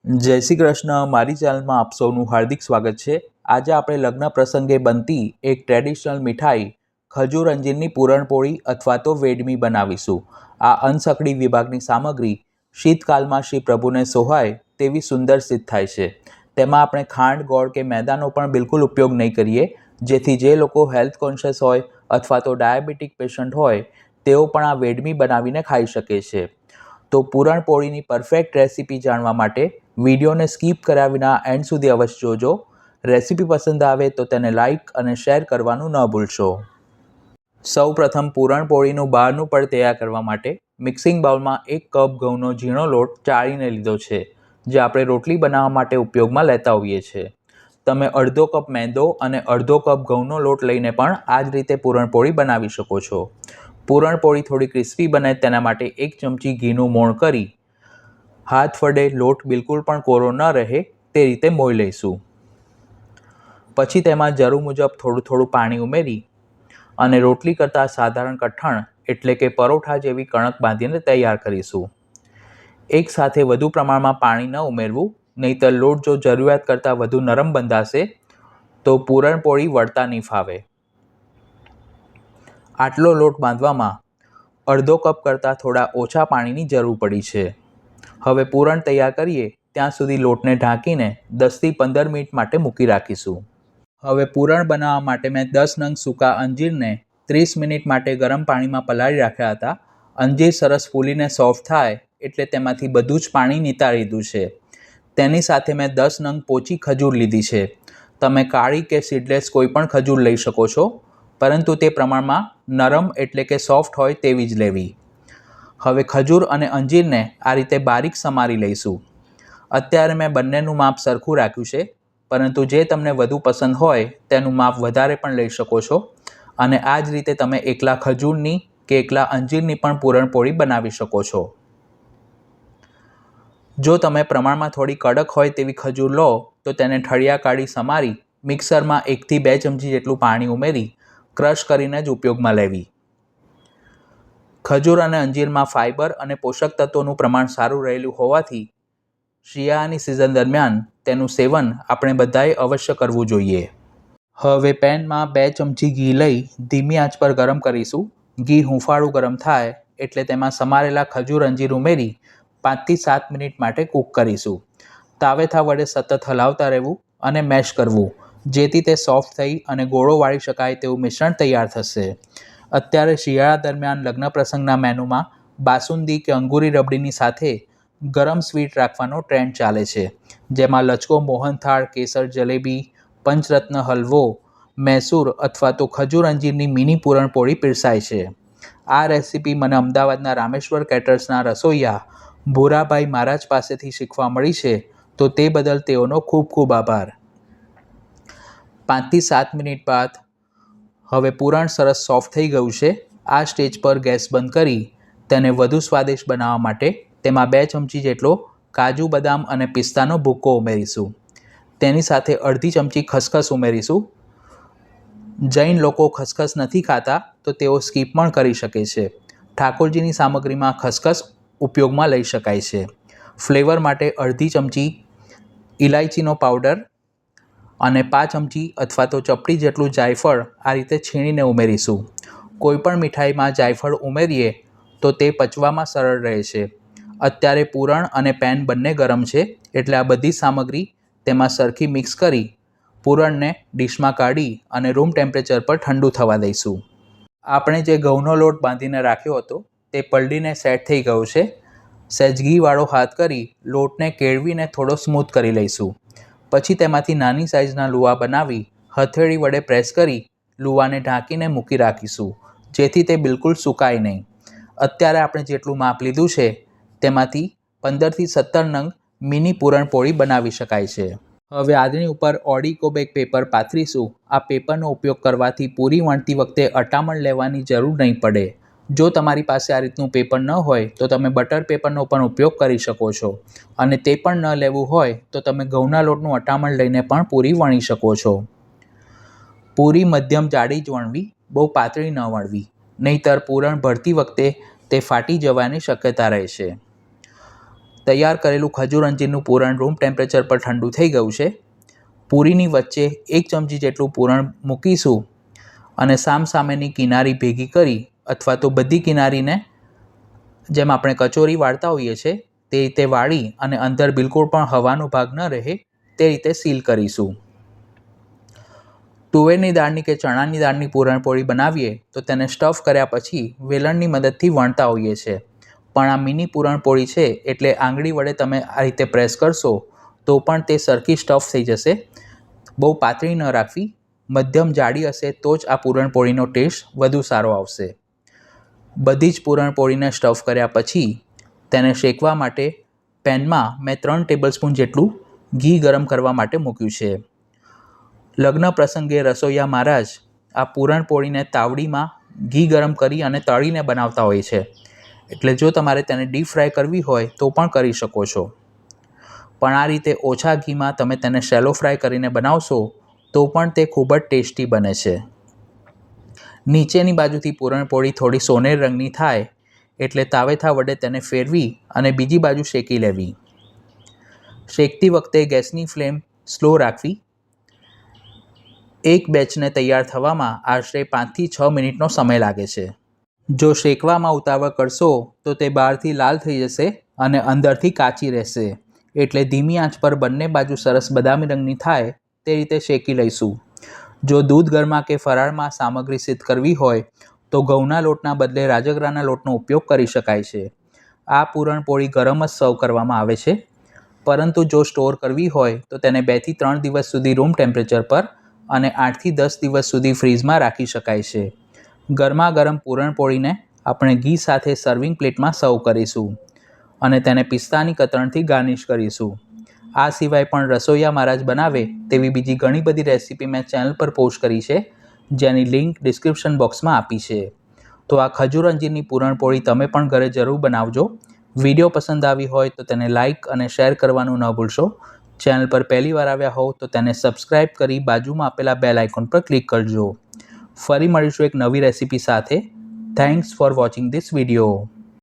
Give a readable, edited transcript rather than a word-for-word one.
જય શ્રી કૃષ્ણ। મારી ચેનલમાં આપ સૌનું હાર્દિક સ્વાગત છે। આજે આપણે લગ્ન પ્રસંગે બનતી એક ટ્રેડિશનલ મીઠાઈ ખજૂર અંજીરની પૂરણપોળી અથવા તો વેડમી બનાવીશું। આ અનસકડી વિભાગની સામગ્રી શીતકાલમાં શ્રી પ્રભુને સોહાય તેવી સુંદર સિદ્ધ થાય છે। તેમાં આપણે ખાંડ, ગોળ કે મેદાનો પણ બિલકુલ ઉપયોગ નહીં કરીએ, જેથી જે લોકો હેલ્થ કોન્શિયસ હોય અથવા તો ડાયાબિટીક પેશન્ટ હોય તેઓ પણ આ વેડમી બનાવીને ખાઈ શકે છે। તો પૂરણપોળીની પરફેક્ટ રેસીપી જાણવા માટે વિડીયોને સ્કીપ કર્યા વિના એન્ડ સુધી અવશ્ય જોજો। રેસીપી પસંદ આવે તો તેને લાઇક અને શેર કરવાનું ન ભૂલશો। સૌપ્રથમ પૂરણપોળીનું બહારનું પડ તૈયાર કરવા માટે મિક્સિંગ બાઉલમાં 1 કપ ઘઉંનો ઝીણો લોટ ચાળીને લીધો છે, જે આપણે રોટલી બનાવવા માટે ઉપયોગમાં લેતા હોઈએ છીએ। તમે અડધો કપ મેંદો અને અડધો કપ ઘઉંનો લોટ લઈને પણ આ જ રીતે પૂરણપોળી બનાવી શકો છો। પૂરણપોળી થોડી ક્રિસ્પી બને તેના માટે 1 ચમચી ઘીનું મોણ કરી હાથ વડે લોટ બિલકુલ પણ કોરો ન રહે તે રીતે મોઈ લઈશું। પછી તેમાં જરૂર મુજબ થોડું પાણી ઉમેરી અને રોટલી કરતાં સાધારણ કઠણ એટલે કે પરોઠા જેવી કણક બાંધીને તૈયાર કરીશું। એક સાથે વધુ પ્રમાણમાં પાણી ન ઉમેરવું, નહીંતર લોટ જો જરૂરિયાત કરતાં વધુ નરમ બંધાશે તો પૂરણપોળી વળતા નહીં ફાવે। આટલો લોટ બાંધવામાં અડધો કપ કરતાં થોડા ઓછા પાણીની જરૂર પડી છે। હવે પૂરણ તૈયાર કરીએ ત્યાં સુધી લોટને ઢાંકીને 10 થી 15 મિનિટ માટે મૂકી રાખીશું। હવે પૂરણ બનાવવા માટે મેં 10 નંગ સૂકા અંજીરને 30 મિનિટ માટે ગરમ પાણીમાં પલાળી રાખ્યા હતા। અંજીર સરસ ફૂલીને સોફ્ટ થાય એટલે તેમાંથી બધું જ પાણી નિતારી દીધું છે। તેની સાથે મેં 10 નંગ પોચી ખજૂર લીધી છે। તમે કાળી કે સીડલેસ કોઈ પણ ખજૂર લઈ શકો છો, પરંતુ તે પ્રમાણમાં નરમ એટલે કે સોફ્ટ હોય તેવી જ લેવી। હવે ખજૂર અને અંજીરને આ રીતે બારીક સમારી લઈશું। અત્યારે મેં બંનેનું માપ સરખું રાખ્યું છે, પરંતુ જે તમને વધુ પસંદ હોય તેનું માપ વધારે પણ લઈ શકો છો અને આ જ રીતે તમે એકલા ખજૂરની કે એકલા અંજીરની પણ પૂરણપોળી બનાવી શકો છો। જો તમે પ્રમાણમાં થોડી કડક હોય તેવી ખજૂર લો તો તેને ઠળિયા કાઢી સમારી મિક્સરમાં 1 થી 2 ચમચી જેટલું પાણી ઉમેરી ક્રશ કરીને જ ઉપયોગમાં લેવી। ખજૂર અને અંજીરમાં ફાઇબર અને પોષક તત્વોનું પ્રમાણ સારું રહેલું હોવાથી શિયાળાની સિઝન દરમિયાન તેનું સેવન આપણે બધાએ અવશ્ય કરવું જોઈએ। હવે પેનમાં 2 ચમચી ઘી લઈ ધીમી આંચ પર ગરમ કરીશું। ઘી હૂંફાળું ગરમ થાય એટલે તેમાં સમારેલા ખજૂર અંજીર ઉમેરી 5 થી 7 મિનિટ માટે કૂક કરીશું। તાવેથા વડે સતત હલાવતા રહેવું અને મેશ કરવું, જેથી તે સોફ્ટ થઈ અને ગોળો વાળી શકાય તેવું મિશ્રણ તૈયાર થશે। અત્યારે શિયાળા દરમિયાન લગ્ન પ્રસંગના મેનુમાં બાસુંદી કે અંગૂરી રબડીની સાથે ગરમ સ્વીટ રાખવાનો ટ્રેન્ડ ચાલે છે, જેમાં લચકો મોહનથાળ, કેસર જલેબી, પંચરત્ન હલવો, મૈસૂર અથવા તો ખજૂર અંજીરની મિની પૂરણપોળી પીરસાય છે। આ રેસીપી મને અમદાવાદના રામેશ્વર કેટર્સના રસોઈયા ભૂરાભાઈ મહારાજ પાસેથી શીખવા મળી છે, તો તે બદલ તેઓનો ખૂબ ખૂબ આભાર। 5 થી 7 મિનિટ બાદ હવે પૂરણ સરસ સોફ્ટ થઈ ગયું છે। આ સ્ટેજ પર ગેસ બંધ કરી તેને વધુ સ્વાદિષ્ટ બનાવવા માટે તેમાં 2 ચમચી જેટલો કાજુ, બદામ અને પિસ્તાનો ભૂક્કો ઉમેરીશું। તેની સાથે અડધી ચમચી ખસખસ ઉમેરીશું। જૈન લોકો ખસખસ નથી ખાતા તો તેઓ સ્કીપ પણ કરી શકે છે। ઠાકોરજીની સામગ્રીમાં ખસખસ ઉપયોગમાં લઈ શકાય છે। ફ્લેવર માટે અડધી ચમચી ઇલાયચીનો પાવડર અને 5 ચમચી અથવા તો ચપટી જેટલું જાયફળ આ રીતે છીણીને ઉમેરીશું। કોઈપણ મીઠાઈમાં જાયફળ ઉમેરીએ તો તે પચવામાં સરળ રહે છે। અત્યારે પૂરણ અને પેન બંને ગરમ છે, એટલે આ બધી સામગ્રી તેમાં સરખી મિક્સ કરી પૂરણને ડીશમાં કાઢી અને રૂમ ટેમ્પરેચર પર ઠંડુ થવા દઈશું। આપણે જે ઘઉંનો લોટ બાંધીને રાખ્યો હતો તે પલળીને સેટ થઈ ગયો છે। સહેજ ઘીવાળો હાથ કરી લોટને કેળવીને થોડો સ્મૂથ કરી લઈશું। પછી તેમાંથી નાની સાઇઝના લુવા બનાવી હથેળી વડે પ્રેસ કરી લુવાને ઢાંકીને મૂકી રાખીશું, જેથી તે બિલકુલ સુકાય નહીં। અત્યારે આપણે જેટલું માપ લીધું છે તેમાંથી 15 થી 17 નંગ મિની પૂરણપોળી બનાવી શકાય છે। હવે આદની ઉપર ઓડિકો બેક પેપર પાથરીશું। આ પેપરનો ઉપયોગ કરવાથી પૂરી વણતી વખતે અટામણ લેવાની જરૂર નહીં પડે। જો તમારી પાસે આ રીતનું પેપર ન હોય તો તમે બટર પેપરનો પણ ઉપયોગ કરી શકો છો, અને તે પણ ન લેવું હોય તો તમે ઘઉંના લોટનું અટામણ લઈને પણ પૂરી વણી શકો છો। પૂરી મધ્યમ જાડી જ વણવી, બહુ પાતળી ન વણવી, નહીંતર પૂરણ ભરતી વખતે તે ફાટી જવાની શક્યતા રહે છે। તૈયાર કરેલું ખજૂર અંજીરનું પૂરણ રૂમ ટેમ્પરેચર પર ઠંડુ થઈ ગયું છે. પૂરીની વચ્ચે 1 ચમચી જેટલું પૂરણ મૂકીશું અને સામસામેની કિનારી ભેગી કરી અથવા તો બધી કિનારીને જેમ આપણે કચોરી વાળતા હોઈએ છીએ તે રીતે વાળી અને અંદર બિલકુલ પણ હવાનો ભાગ ન રહે તે રીતે સીલ કરીશું. તુવેરની દાળની કે ચણાની દાળની પૂરણપોળી બનાવીએ તો તેને સ્ટફ કર્યા પછી વેલણની મદદથી વણતા હોઈએ છીએ, પણ આ મિની પૂરણપોળી છે એટલે આંગળી વડે તમે આ રીતે પ્રેસ કરશો તો પણ તે સરખી સ્ટફ થઈ જશે. બહુ પાતળી ન રાખવી, મધ્યમ જાડી હશે તો જ આ પૂરણપોળીનો ટેસ્ટ વધુ સારો આવશે. બધી જ પૂરણપોળીને સ્ટફ કર્યા પછી તેને શેકવા માટે પેનમાં મેં 3 ટેબલસ્પૂન જેટલું ઘી ગરમ કરવા માટે મૂક્યું છે. લગ્ન પ્રસંગે રસોઈયા મહારાજ આ પૂરણપોળીને તાવડીમાં ઘી ગરમ કરી અને તળીને બનાવતા હોય છે, એટલે જો તમારે તેને ડીપ ફ્રાય કરવી હોય તો પણ કરી શકો છો, પણ આ રીતે ઓછા ઘીમાં તમે તેને શેલો ફ્રાય કરીને બનાવશો તો પણ તે ખૂબ જ ટેસ્ટી બને છે. નીચેની બાજુથી પૂરણપોળી થોડી સોનેરી રંગની થાય એટલે તાવેથા વડે તેને ફેરવી અને બીજી બાજુ શેકી લેવી. શેકતી વખતે ગેસની ફ્લેમ સ્લો રાખવી. એક બેચને તૈયાર થવામાં આશરે 5 થી 6 મિનિટનો સમય લાગે છે. જો શેકવામાં ઉતાવળ કરશો તો તે બહારથી લાલ થઈ જશે અને અંદરથી કાચી રહેશે, એટલે ધીમી આંચ પર બંને બાજુ સરસ બદામી રંગની થાય તે રીતે શેકી લઈશું. જો દૂધ ગરમા કે ફરાળમાં સામગ્રી સિદ્ધ કરવી હોય તો ઘઉંના લોટના બદલે રાજગરાના લોટનો ઉપયોગ કરી શકાય છે. આ પૂરણપોળી ગરમ જ સર્વ કરવામાં આવે છે, પરંતુ જો સ્ટોર કરવી હોય તો તેને 2 થી 3 દિવસ સુધી રૂમ ટેમ્પરેચર પર અને 8 થી 10 દિવસ સુધી ફ્રીઝમાં રાખી શકાય છે. ગરમા ગરમ પૂરણપોળીને આપણે ઘી સાથે સર્વિંગ પ્લેટમાં સર્વ કરીશું અને તેને પિસ્તાની કતરણથી ગાર્નિશ કરીશું. આ સિવાય પણ રસોઈયા મહારાજ બનાવે તેવી બીજી ઘણી બધી રેસીપી મેં ચેનલ પર પોસ્ટ કરી છે, જેની લિંક ડિસ્ક્રિપ્શન બોક્સમાં આપી છે. તો આ ખજૂર અંજીરની પૂરણપોળી તમે પણ ઘરે જરૂર બનાવજો. વિડીયો પસંદ આવી હોય તો તેને લાઇક અને શેર કરવાનું ન ભૂલશો. ચેનલ પર પહેલી વાર આવ્યા હોવ તો તેને સબસ્ક્રાઈબ કરી બાજુમાં આપેલા બેલ આઇકોન પર ક્લિક કરજો. ફરી મળીશું એક નવી રેસીપી સાથે. Thanks for watching this video.